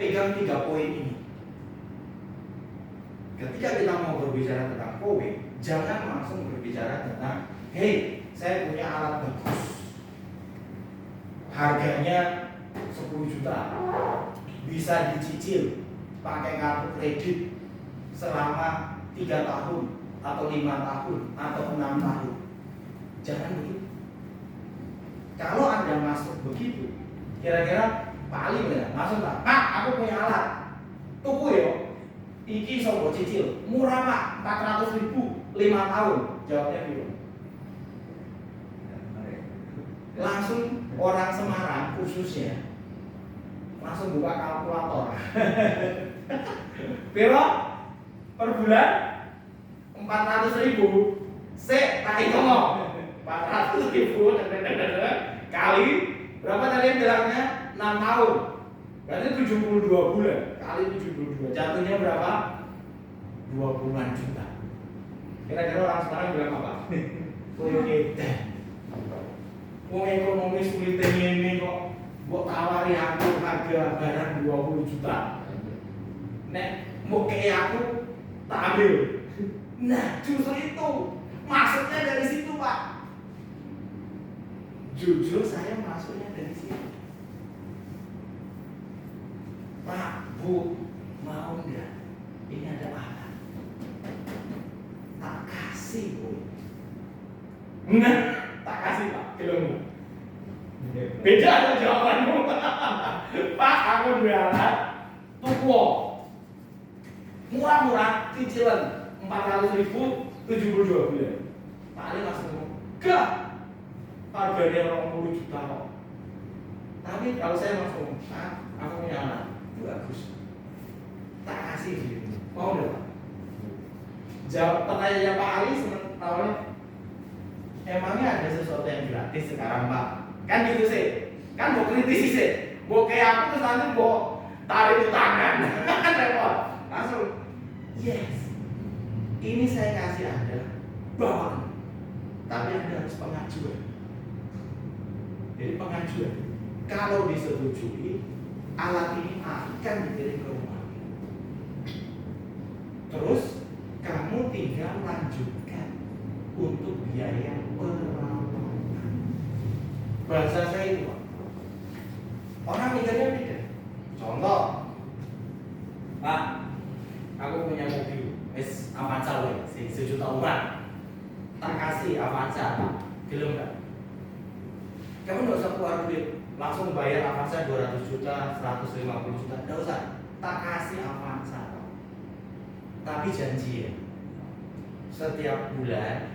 pegang 3 poin ini. Ketika kita mau berbicara tentang kowe, jangan langsung berbicara tentang, hey, saya punya alat bagus, harganya 10 juta, bisa dicicil pakai kartu kredit selama 3 tahun atau 5 tahun atau 6 tahun. Jangan begitu. Kalau Anda masuk begitu, kira-kira paling ya, masuk tak? Pak, aku punya alat, tuku yo, iki sobo cicil, murah Pak, 400.000, 5 tahun. Jawabnya gitu. Langsung orang Semarang khususnya langsung buka kalkulator. Pero per bulan 400.000. Tak ngomong 400.000 kali berapa tadi yang bilangnya? 6 tahun. Berarti 72 bulan kali 72. Jatuhnya berapa? 20-an juta. Kira-kira orang sekarang bilang apa? Kita wong ekonomi sulit ini kok mbok tawari aku harga barang 20 juta. Nek mau kayak aku tak ambil. Nah, justru itu maksudnya dari situ, Pak. Jujur saya masuknya dari situ. Pak, Bu, mau enggak? Ini ada alat. Tak kasih, Bu. Nah, tak kasih, Pak. Kilomu. Beda ada jawabanmu. Pak, aku jualan tuku. Murah-murah, cicilan 400.000, 72 bulan. Paling langsung ngomong, enggak, harganya 20 juta kok. Tapi kalau saya langsung, aku punya anak, bagus, tak kasih gitu. Mau enggak Pak? Jawab pertanyaannya Pak Ali sementara, emangnya ada sesuatu yang gratis sekarang Pak? Kan gitu sih, kan mau kritisi sih, mau kayak aku terus nanti mau tarik tangan, kan repot. Langsung, yes. Ini saya kasih Anda bawaan, tapi Anda harus pengajuan. Jadi pengajuan, kalau disetujui, alat ini akan dikirim ke rumah. Terus kamu tinggal lanjutkan untuk biaya perawatan. Bahasa saya itu, Pak. Orang mikirnya beda. Contoh, Pak, aku punya mobil. Avanza we, 1 juta uang. Tak kasih Avanza, Pak. Gelem enggak? Kamu enggak usah keluar duit, langsung bayar Avanza 200 juta, 150 juta, enggak usah. Tak kasih Avanza, Pak. Tapi janji ya, setiap bulan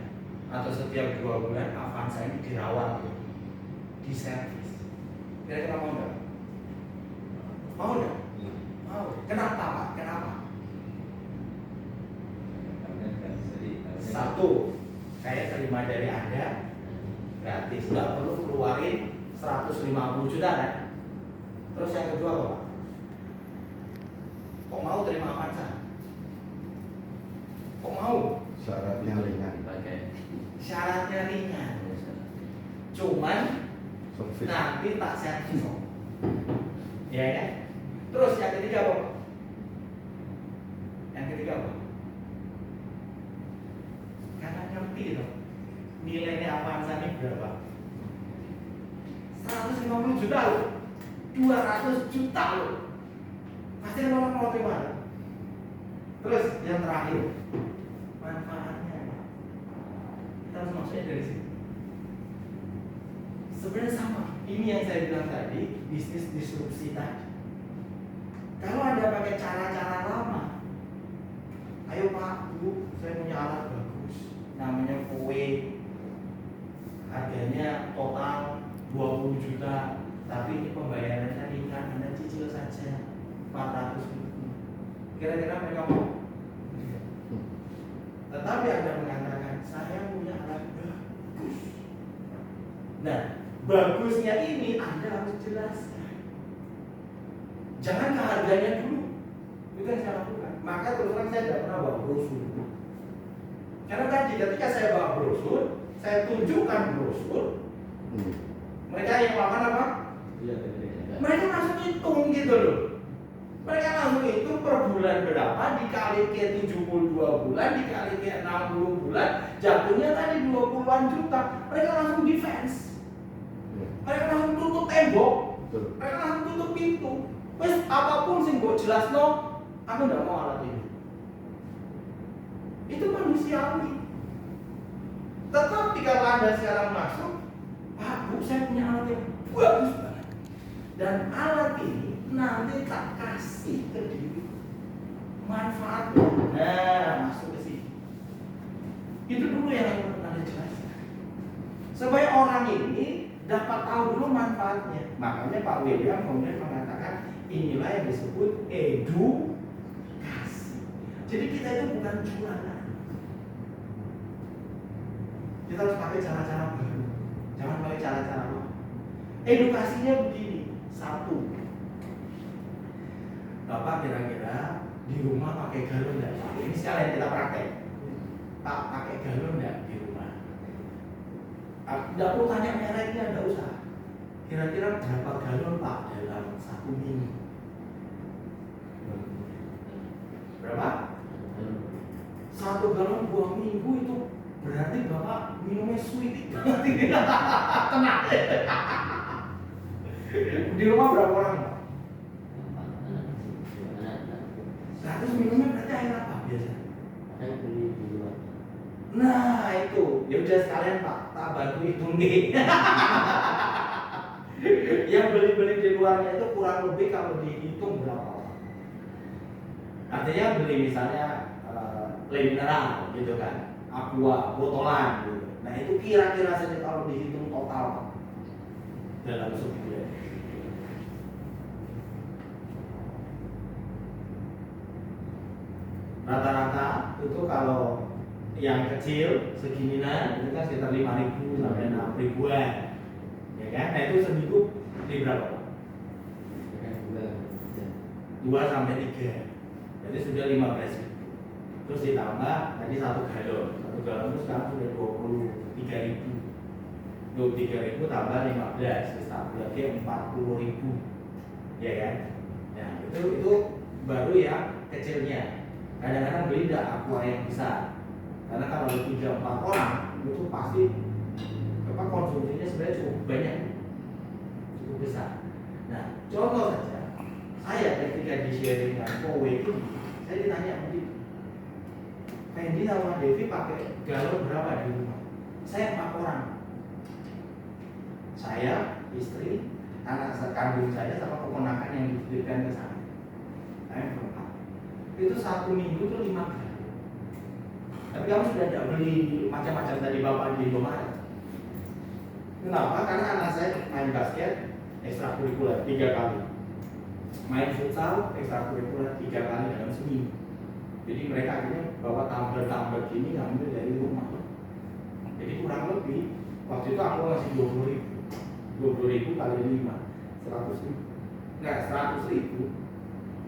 atau setiap 2 bulan Avanza ini dirawat, diservis. Kira-kira mau enggak? Mau enggak? Mau. Kenapa, Pak? Kenapa? Satu, saya terima dari Anda gratis, nggak perlu keluarin 150 juta kan? Terus yang kedua apa Pak? Kok mau terima Avanza? Kok mau? Syaratnya ringan. Syaratnya ringan. Cuman nanti tak servis. Ya kan? Terus yang ketiga apa? Yang ketiga apa? Karena ngerti loh, nilainya Avanza ini berapa? 150 juta loh, 200 juta loh. Pasti orang mau terima. Terus yang terakhir, manfaatnya apa? Kita harus maksudnya dari sini. Sebenarnya sama, ini yang saya bilang tadi, bisnis disrupsi tadi. Kalau Anda pakai cara-cara lama, ayo Pak, Bu, saya punya alat bagus, namanya kue, harganya total 20 juta, tapi ini pembayarannya ringan, Anda cicil saja 400 ribu. Kira-kira mereka mau? Tetapi Anda mengatakan, saya punya alat bagus. Nah, bagusnya ini Anda harus jelaskan. Jangan ke harganya dulu, itu yang saya lakukan. Maka terus terang saya tidak pernah bawa brosur. Karena tadi ketika saya bawa brosur, saya tunjukkan brosur, mereka yang makan apa? Mereka langsung hitung gitu loh. itu per bulan berapa dikali ke 72 bulan dikali ke 60 bulan jatuhnya tadi 20-an juta. Mereka langsung defense. Mereka langsung tutup tembok. Mereka langsung tutup pintu. Wes apapun sing mbok jelasno, aku ndak mau alat ini. Itu manusiawi. Tetapi kalau Anda sekarang masuk, Pak Bu, saya punya alat yang bagus banget. Dan alat ini nanti tak kasih ke diri manfaatnya. Nah, masuk ke sini. Itu dulu yang Anda jelaskan. Supaya orang ini dapat tahu dulu manfaatnya. Makanya Pak William kemudian mengatakan inilah yang disebut edukasi. Jadi kita itu bukan jualan. Kita harus pakai cara-cara baru. Jangan pakai cara-cara lama. Edukasinya begini. Satu, Bapak kira-kira di rumah pakai galon enggak? Ini sekalian kita praktek. Pak, pakai galon enggak di rumah? Tidak perlu tanya mereknya, enggak usah. Kira-kira berapa galon Pak dalam 1 minggu? Berapa? 1 galon 2 minggu itu berarti Bapak minumnya sweet. Tenang. Di rumah berapa orang Pak? Terus minumnya berarti air apa biasa? Air beli di luar. Nah itu, ya udah sekalian Pak, tak bantu hitung nih. Yang beli-beli di luarnya itu kurang lebih kalau dihitung berapa orang? Artinya beli misalnya le mineral gitu kan, aqua, botolan gitu. Nah itu kira-kira saja kalau dihitung total dalam sebulan. Rata-rata itu kalau yang kecil seginian itu kan sekitar 5.000 sampai 6.000-an, ya kan? Nah itu seminggu di berapa? 2 sampai 3, jadi sudah 15.000. Terus ditambah tadi 1 galon itu sekarang sudah 23.000. 23.000 tambah 15, berarti 40.000, ya kan? Nah itu baru yang kecilnya. Kadang-kadang beli tidak aqua yang besar, karena kalau 3-4 orang itu pasti konsumsinya sebenarnya cukup banyak, cukup besar. Nah contoh saja, saya ketika di sharing dengan kowe itu, saya ditanya begitu, Fendi sama Devi pakai galon berapa di rumah? Saya 4 orang, saya, istri, anak kandung saya sama keponakan yang dititipkan ke sana. Saya berempat. Itu 1 minggu itu 5 kali. Tapi kamu sudah tidak beli macam-macam tadi Bapak di Indomaret. Kenapa? Karena anak saya main basket ekstrakurikuler 3 kali, main futsal ekstrakurikuler 3 kali dalam seminggu. Jadi mereka akhirnya bawa tumbler gini ngambil dari rumah. Jadi kurang lebih waktu itu aku ngasih 20.000 kali 5, 100.000. Enggak, 100.000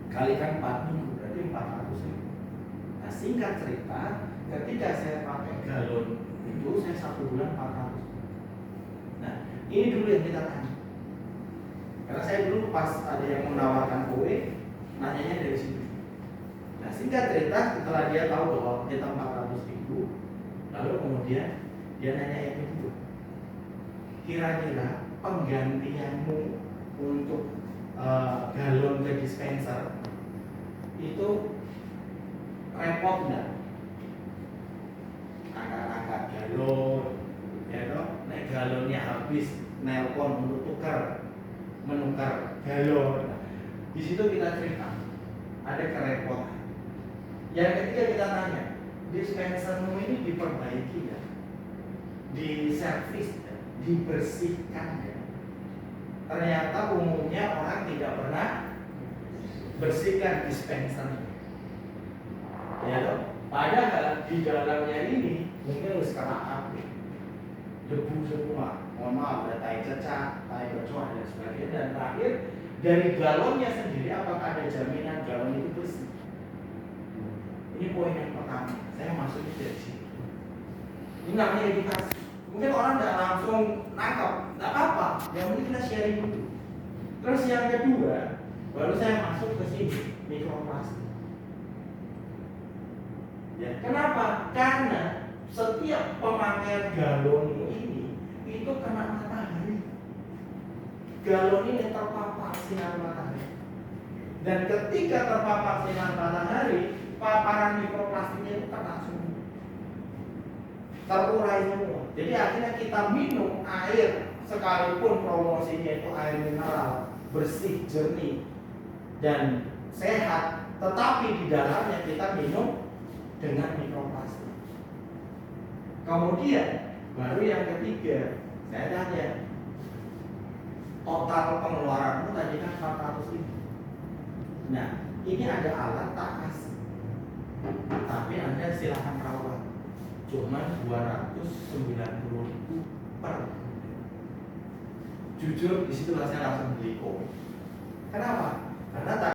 kalikan 4 minggu. 400.000. Nah singkat cerita, ketika saya pakai galon itu saya 1 bulan 400. Nah ini dulu yang kita tanya. Karena saya dulu pas ada yang menawarkan kowe, nanyanya dari situ. Nah singkat cerita, setelah dia tahu bahwa kita 400.000, lalu kemudian dia nanya yang itu, kira-kira penggantianmu untuk galon ke dispenser itu repot enggak? Angkat galon, ya toh, naik galonnya habis, nelpon untuk menukar galon. Di situ kita cerita, ada kerepotan. Yang ketiga kita tanya, dispensermu ini diperbaiki ya, diservis ya, dibersihkan ya. Ternyata umumnya orang tidak pernah bersihkan dispenser, ya loh. Padahal di dalamnya ini mungkin harus kena api, debu semua, mohon maaf, ada tai cecak, tai kecoa dan sebagainya. Dan terakhir dari galonnya sendiri, apakah ada jaminan galon itu bersih? Ini poin yang pertama. Saya masuknya dari sini. Ini namanya edukasi. Mungkin orang tidak langsung nangkap, tidak apa-apa. Yang penting kita sharing dulu. Terus yang kedua, baru saya masuk ke sini, mikroplastik. Ya, kenapa? Karena setiap pemakaian galon ini itu kena matahari. Galon ini terpapar sinar matahari. Dan ketika terpapar sinar matahari, paparan mikroplastiknya itu kena semua, terurai semua. Jadi akhirnya kita minum air, sekalipun promosinya itu air mineral, bersih, jernih, dan sehat, tetapi di dalamnya kita minum dengan mikroplastik. Kemudian baru yang ketiga, saya tanya, total pengeluaranmu tadi kan 400.000. Nah, ini ada alat tak kasih, tapi Anda silahkan rawat, cuma 290.000 per. Jujur disitulah saya langsung beli kopi. Kenapa? Karena